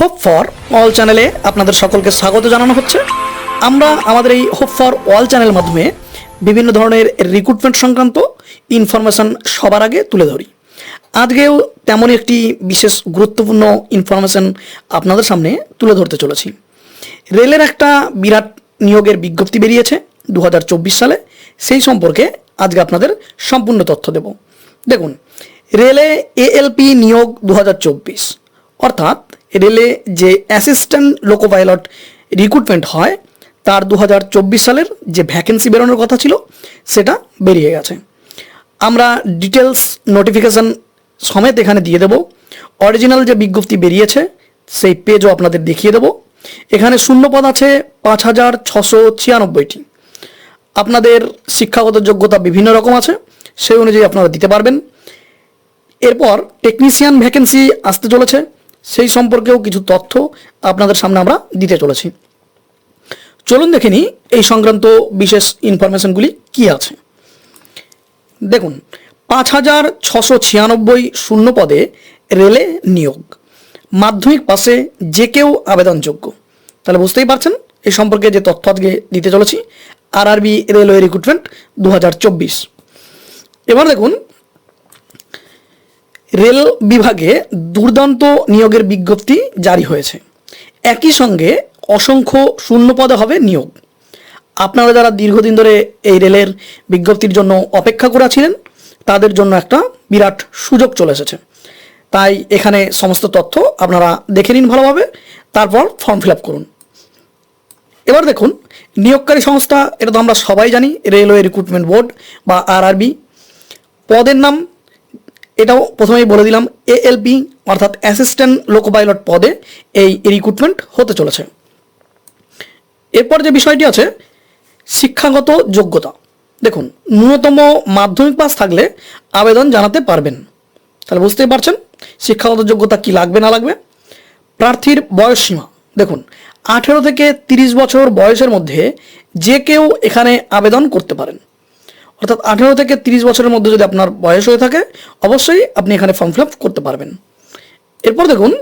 Hope for all চ্যানেলে আপনাদের সকলকে স্বাগত জানানো হচ্ছে। আমরা আমাদের এই হোপ ফর অল চ্যানেলের মাধ্যমে বিভিন্ন ধরনের রিক্রুটমেন্ট সংক্রান্ত ইনফরমেশন সবার আগে তুলে ধরি। আজকেও তেমনই একটি বিশেষ গুরুত্বপূর্ণ ইনফরমেশন আপনাদের সামনে তুলে ধরতে চলেছি। রেলের একটা বিরাট নিয়োগের বিজ্ঞপ্তি বেরিয়েছে 2024 সালে, সেই সম্পর্কে আজকে আপনাদের সম্পূর্ণ তথ্য দেব। দেখুন, রেলে এএলপি নিয়োগ 2024, অর্থাৎ রেলে যে অ্যাসিস্ট্যান্ট লোকো পাইলট রিক্রুটমেন্ট হয় তার 2024 সালের যে ভ্যাকেন্সি বেরোনোর কথা ছিল সেটা বেরিয়ে গেছে। আমরা ডিটেলস নোটিফিকেশান সমেত এখানে দিয়ে দেব। অরিজিনাল যে বিজ্ঞপ্তি বেরিয়েছে সেই পেজও আপনাদের দেখিয়ে দেব। এখানে শূন্যপদ আছে 5696টি। আপনাদের শিক্ষাগত যোগ্যতা বিভিন্ন রকম আছে, সেই অনুযায়ী আপনারা দিতে পারবেন। এরপর টেকনিশিয়ান ভ্যাকেন্সি আসতে চলেছে, সেই সম্পর্কেও কিছু তথ্য আপনাদের সামনে আমরা দিতে চলেছি। চলুন দেখে নিই এই সংক্রান্ত বিশেষ ইনফরমেশনগুলি কি আছে। দেখুন, 5696 শূন্য পদে রেলে নিয়োগ, মাধ্যমিক পাশে যে কেউ আবেদনযোগ্য। তাহলে বুঝতেই পারছেন এই সম্পর্কে যে তথ্য আজকে দিতে চলেছি। RRB railway recruitment 2024। এবার দেখুন, রেল বিভাগে দুর্দান্ত নিয়োগের বিজ্ঞপ্তি জারি হয়েছে। একই সঙ্গে অসংখ্য শূন্য পদে হবে নিয়োগ। আপনারা যারা দীর্ঘদিন ধরে এই রেলের বিজ্ঞপ্তির জন্য অপেক্ষা করেছিলেন তাদের জন্য একটা বিরাট সুযোগ চলে এসেছে। তাই এখানে সমস্ত তথ্য আপনারা দেখে নিন ভালোভাবে, তারপর ফর্ম ফিল আপ করুন। এবার দেখুন, নিয়োগকারী সংস্থা, এটা তো আমরা সবাই জানি, রেলওয়ে রিক্রুটমেন্ট বোর্ড বা আরআরবি। পদের নাম এটাও প্রথমেই বলে দিলাম, এএলপি অর্থাৎ অ্যাসিস্ট্যান্ট লোকো পাইলট পদে এই রিক্রুটমেন্ট হতে চলেছে। এরপর যে বিষয়টি আছে শিক্ষাগত যোগ্যতা। দেখুন, ন্যূনতম মাধ্যমিক পাস থাকলে আবেদন জানাতে পারবেন। তাহলে বুঝতেই পারছেন শিক্ষাগত যোগ্যতা কি লাগবে না লাগবে। প্রার্থীর বয়স সীমা দেখুন, 18 থেকে 30 বছর বয়সের মধ্যে যে কেউ এখানে আবেদন করতে পারেন। অর্থাৎ 18 থেকে 30 বছরের মধ্যে যদি আপনার বয়স হয়ে থাকে অবশ্যই আপনি এখানে ফর্ম ফিল আপ করতে পারবেন। এরপর দেখুন,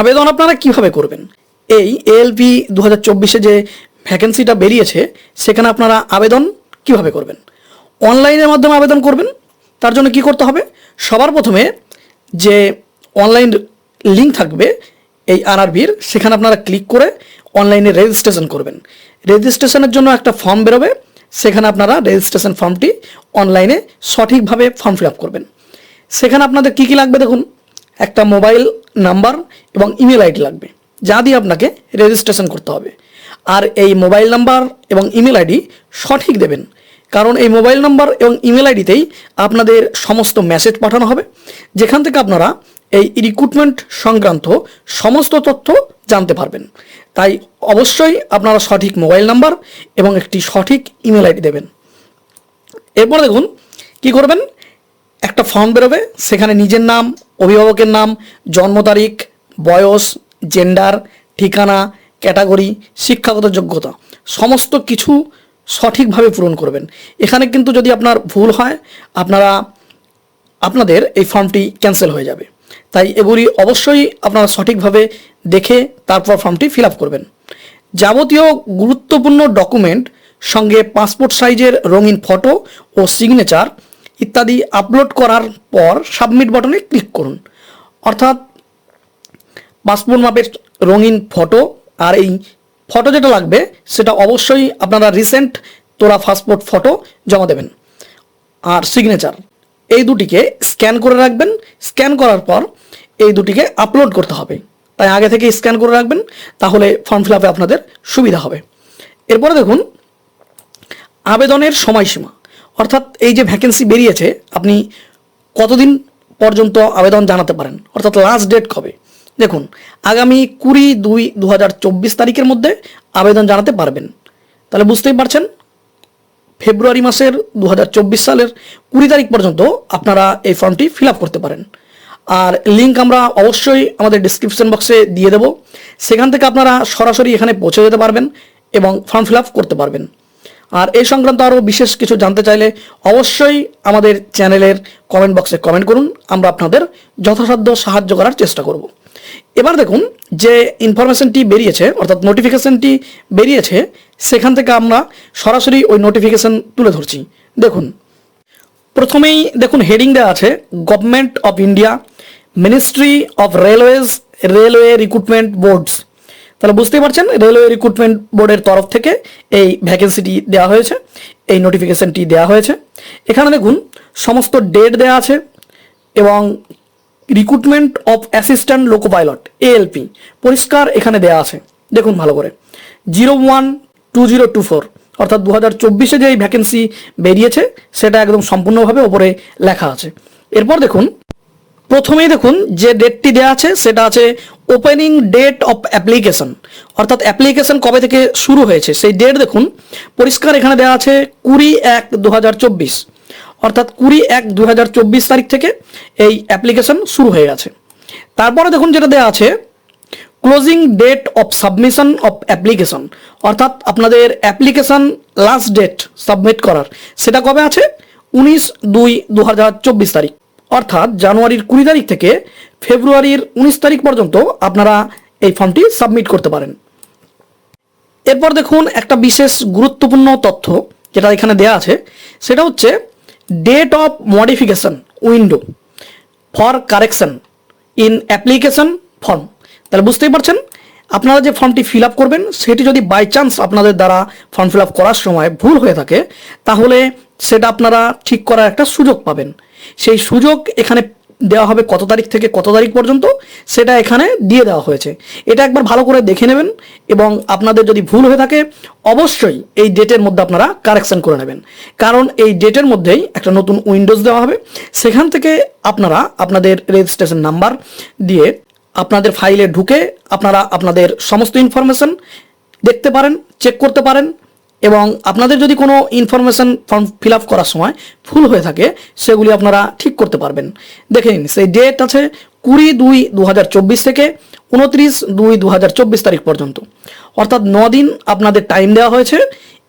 আবেদন আপনারা কিভাবে করবেন। এই এএলপি 2024-এ যে ভ্যাকেন্সিটা বেরিয়েছে সেখানে আপনারা আবেদন কিভাবে করবেন। অনলাইনের মাধ্যমে আবেদন করবেন। তার জন্য কি করতে হবে, সবার প্রথমে যে অনলাইন লিঙ্ক থাকবে এই আরআরবির, সেখানে আপনারা ক্লিক করে অনলাইনে রেজিস্ট্রেশন করবেন। রেজিস্ট্রেশনের জন্য একটা ফর্ম বেরোবে, সেখানে আপনারা রেজিস্ট্রেশন ফর্মটি অনলাইনে সঠিকভাবে ফর্ম ফিল আপ করবেন। সেখানে আপনাদের কী কী লাগবে দেখুন, একটা মোবাইল নাম্বার এবং ইমেল আইডি লাগবে, যা দিয়ে আপনাকে রেজিস্ট্রেশন করতে হবে। আর এই মোবাইল নাম্বার এবং ইমেল আইডি সঠিক দেবেন, কারণ এই মোবাইল নাম্বার এবং ইমেল আইডিতেই আপনাদের সমস্ত মেসেজ পাঠানো হবে, যেখান থেকে আপনারা এই রিক্রুটমেন্ট সংক্রান্ত সমস্ত তথ্য জানতে পারবেন। তাই অবশ্যই আপনারা সঠিক মোবাইল নাম্বার এবং একটি সঠিক ইমেল আইডি দেবেন। এরপর দেখুন কি করবেন, একটা ফর্ম বেরোবে, সেখানে নিজের নাম, অভিভাবকের নাম, জন্ম তারিখ, বয়স, জেন্ডার, ঠিকানা, ক্যাটাগরি, শিক্ষাগত যোগ্যতা সমস্ত কিছু সঠিকভাবে পূরণ করবেন। এখানে কিন্তু যদি আপনার ভুল হয় আপনাদের এই ফর্মটি ক্যান্সেল হয়ে যাবে। তাই এগুলি অবশ্যই আপনারা সঠিকভাবে দেখে তারপর ফর্মটি ফিল আপ করবেন। যাবতীয় গুরুত্বপূর্ণ ডকুমেন্ট সঙ্গে পাসপোর্ট সাইজের রঙিন ফটো ও সিগনেচার ইত্যাদি আপলোড করার পর সাবমিট বাটনে ক্লিক করুন। অর্থাৎ পাসপোর্ট মাপের রঙিন ফটো, আর এই ফটো যেটা লাগবে সেটা অবশ্যই আপনারা রিসেন্ট তোলা পাসপোর্ট ফটো জমা দেবেন। আর সিগনেচার, এই দুটিকে স্ক্যান করে রাখবেন। স্ক্যান করার পর এই দুটিকে আপলোড করতে হবে, তাই আগে থেকে স্ক্যান করে রাখবেন, তাহলে ফর্ম ফিল আপে আপনাদের সুবিধা হবে। এরপরে দেখুন, আবেদনের সময়সীমা, অর্থাৎ এই যে ভ্যাকেন্সি বেরিয়েছে আপনি কতদিন পর্যন্ত আবেদন জানাতে পারেন, অর্থাৎ লাস্ট ডেট কবে। দেখুন, আগামী 20/2/2024 তারিখের মধ্যে আবেদন জানাতে পারবেন। তাহলে বুঝতেই পারছেন ফেব্রুয়ারি মাসের 2024 সালের 20 তারিখ পর্যন্ত আপনারা এই ফর্মটি ফিল আপ করতে পারেন। আর লিঙ্ক আমরা অবশ্যই আমাদের ডিসক্রিপশন বক্সে দিয়ে দেব, সেখান থেকে আপনারা সরাসরি এখানে পৌঁছে যেতে পারবেন এবং ফর্ম ফিল আপ করতে পারবেন। আর এই সংক্রান্ত আরও বিশেষ কিছু জানতে চাইলে অবশ্যই আমাদের চ্যানেলের কমেন্ট বক্সে কমেন্ট করুন, আমরা আপনাদের যথাসাধ্য সাহায্য করার চেষ্টা করব। এবার দেখুন যে ইনফরমেশনটি বেরিয়েছে অর্থাৎ নোটিফিকেশনটি বেরিয়েছে সেখান থেকে আমরা সরাসরি ওই নোটিফিকেশন তুলে ধরছি। দেখুন, প্রথমেই দেখুন হেডিং দেওয়া আছে government of India, ministry of railways, railway recruitment boards. তাহলে বুঝতেই পারছেন রেলওয়ে রিক্রুটমেন্ট বোর্ডের তরফ থেকে এই ভ্যাকেন্সিটি দেওয়া হয়েছে, এই নোটিফিকেশনটি দেওয়া হয়েছে। এখানে দেখুন সমস্ত ডেট দেওয়া আছে এবং recruitment of assistant loco pilot ALP পরিষ্কার এখানে দেওয়া আছে। দেখুন ভালো করে 01/2024 অর্থাৎ 2024-এ যে এই ভ্যাকেন্সি বেরিয়েছে সেটা একদম সম্পূর্ণভাবে ওপরে লেখা আছে। এরপর দেখুন প্রথমেই দেখুন যে ডেটটি দেওয়া আছে সেটা আছে ওপেনিং ডেট অফ অ্যাপ্লিকেশন, অর্থাৎ অ্যাপ্লিকেশন কবে থেকে শুরু হয়েছে সেই ডেট দেখুন পরিষ্কার এখানে দেওয়া আছে 20/1/2024 অর্থাৎ 20/1/2024 তারিখ থেকে এই অ্যাপ্লিকেশন শুরু হয়ে গেছে। তারপরে দেখুন যেটা দেওয়া আছে closing date of submission of application, অর্থাৎ আপনাদের অ্যাপ্লিকেশন লাস্ট ডেট সাবমিট করার সেটা কবে আছে 19/2/2024 তারিখ, অর্থাৎ জানুয়ারির 20 তারিখ থেকে ফেব্রুয়ারির 19 তারিখ পর্যন্ত আপনারা এই ফর্মটি সাবমিট করতে পারেন। এরপর দেখুন একটা বিশেষ গুরুত্বপূর্ণ তথ্য যেটা এখানে দেওয়া আছে সেটা হচ্ছে date of modification window for correction in application form. তাহলে বুঝতেই পারছেন আপনারা যে ফর্মটি ফিল আপ করবেন সেটি যদি বাই চান্স আপনাদের দ্বারা ফর্ম ফিল আপ করার সময় ভুল হয়ে থাকে তাহলে সেটা আপনারা ঠিক করার একটা সুযোগ পাবেন। সেই সুযোগ এখানে দেওয়া হবে কত তারিখ থেকে কত তারিখ পর্যন্ত সেটা এখানে দিয়ে দেওয়া হয়েছে। এটা একবার ভালো করে দেখে নেবেন এবং আপনাদের যদি ভুল হয়ে থাকে অবশ্যই এই ডেটের মধ্যে আপনারা কারেকশন করে নেবেন, কারণ এই ডেটের মধ্যেই একটা নতুন উইন্ডোজ দেওয়া হবে, সেখান থেকে আপনারা আপনাদের রেজিস্ট্রেশন নাম্বার দিয়ে আপনাদের ফাইলে ঢুকে আপনারা আপনাদের সমস্ত ইনফরমেশন দেখতে পারেন, চেক করতে পারেন এবং আপনাদের যদি কোনো ইনফরমেশন ফর্ম ফিল আপ করার সময় ভুল হয়ে থাকে সেগুলি আপনারা ঠিক করতে পারবেন। দেখে নিন সেই ডেট আছে 20/2/2024 থেকে 29/2/2024 তারিখ পর্যন্ত, অর্থাৎ 9 দিন আপনাদের টাইম দেওয়া হয়েছে।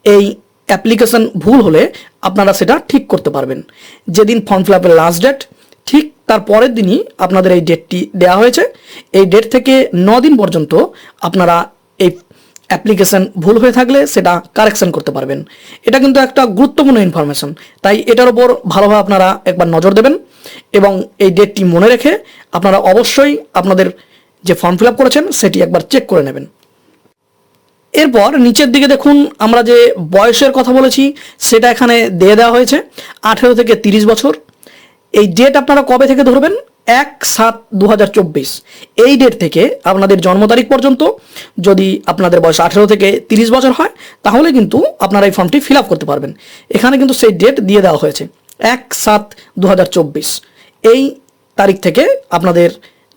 এই অ্যাপ্লিকেশন ভুল হলে আপনারা সেটা ঠিক করতে পারবেন। যেদিন ফর্ম ফিল আপের লাস্ট ডেট ঠিক তার পরের দিনই আপনাদের এই ডেটটি দেওয়া হয়েছে। এই ডেট থেকে 9 দিন পর্যন্ত আপনারা এই অ্যাপ্লিকেশন ভুল হয়ে থাকলে সেটা কারেকশন করতে পারবেন। এটা কিন্তু একটা গুরুত্বপূর্ণ ইনফরমেশন, তাই এটার উপর ভালোভাবে আপনারা একবার নজর দেবেন এবং এই ডেটটি মনে রেখে আপনারা অবশ্যই আপনাদের যে ফর্ম ফিল আপ করেছেন সেটি একবার চেক করে নেবেন। এরপর নিচের দিকে দেখুন আমরা যে বয়সের কথা বলেছি সেটা এখানে দিয়ে দেওয়া হয়েছে 18 থেকে 30 বছর। এই ডেট আপনারা কবে থেকে ধরবেন 1/7/2024 এই ডেট থেকে আপনাদের জন্ম তারিখ পর্যন্ত যদি আপনাদের বয়স 18 থেকে 30 বছর হয় তাহলে কিন্তু আপনারা এই ফর্মটি ফিল আপ করতে পারবেন। এখানে কিন্তু সেই ডেট দিয়ে দেওয়া হয়েছে 1/7/2024 এই তারিখ থেকে আপনাদের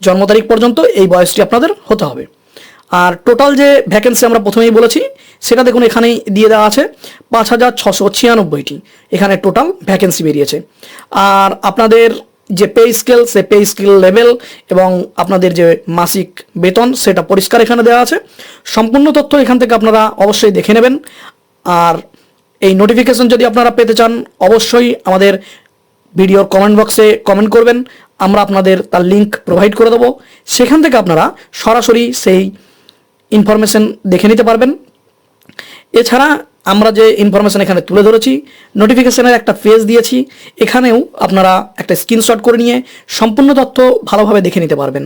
জন্ম তারিখ পর্যন্ত এই বয়সটি আপনাদের হতে হবে। আর টোটাল যে ভ্যাকেন্সি আমরা প্রথমেই বলেছি সেটা দেখুন এখানেই দিয়ে দেওয়া আছে 5696টি এখানে টোটাল ভ্যাকেন্সি বেরিয়েছে। আর আপনাদের যে পে স্কেল সে পে স্কেল লেভেল এবং আপনাদের যে মাসিক বেতন সেটা পরিষ্কার এখানে দেওয়া আছে। সম্পূর্ণ তথ্য এখান থেকে আপনারা অবশ্যই দেখে নেবেন। আর এই নোটিফিকেশন যদি আপনারা পেতে চান অবশ্যই আমাদের ভিডিওর কমেন্ট বক্সে কমেন্ট করবেন, আমরা আপনাদের তার লিঙ্ক প্রোভাইড করে দেবো। সেখান থেকে আপনারা সরাসরি সেই ইনফরমেশন দেখে নিতে পারবেন। এছাড়া আমরা যে ইনফরমেশন এখানে তুলে ধরেছি নোটিফিকেশনের একটা পেজ দিয়েছি, এখানেও আপনারা একটা স্ক্রিনশট করে নিয়ে সম্পূর্ণ তথ্য ভালোভাবে দেখে নিতে পারবেন।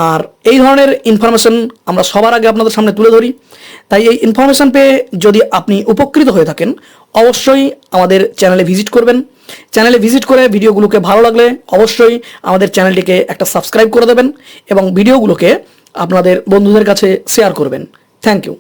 আর এই ধরনের ইনফরমেশন আমরা সবার আগে আপনাদের সামনে তুলে ধরি, তাই এই ইনফরমেশন পেয়ে যদি আপনি উপকৃত হয়ে থাকেন অবশ্যই আমাদের চ্যানেলে ভিজিট করবেন। চ্যানেলে ভিজিট করে ভিডিওগুলোকে ভালো লাগলে অবশ্যই আমাদের চ্যানেলটিকে একটা সাবস্ক্রাইব করে দেবেন এবং ভিডিওগুলোকে আপনাদের বন্ধুদের কাছে শেয়ার করবেন। Thank you.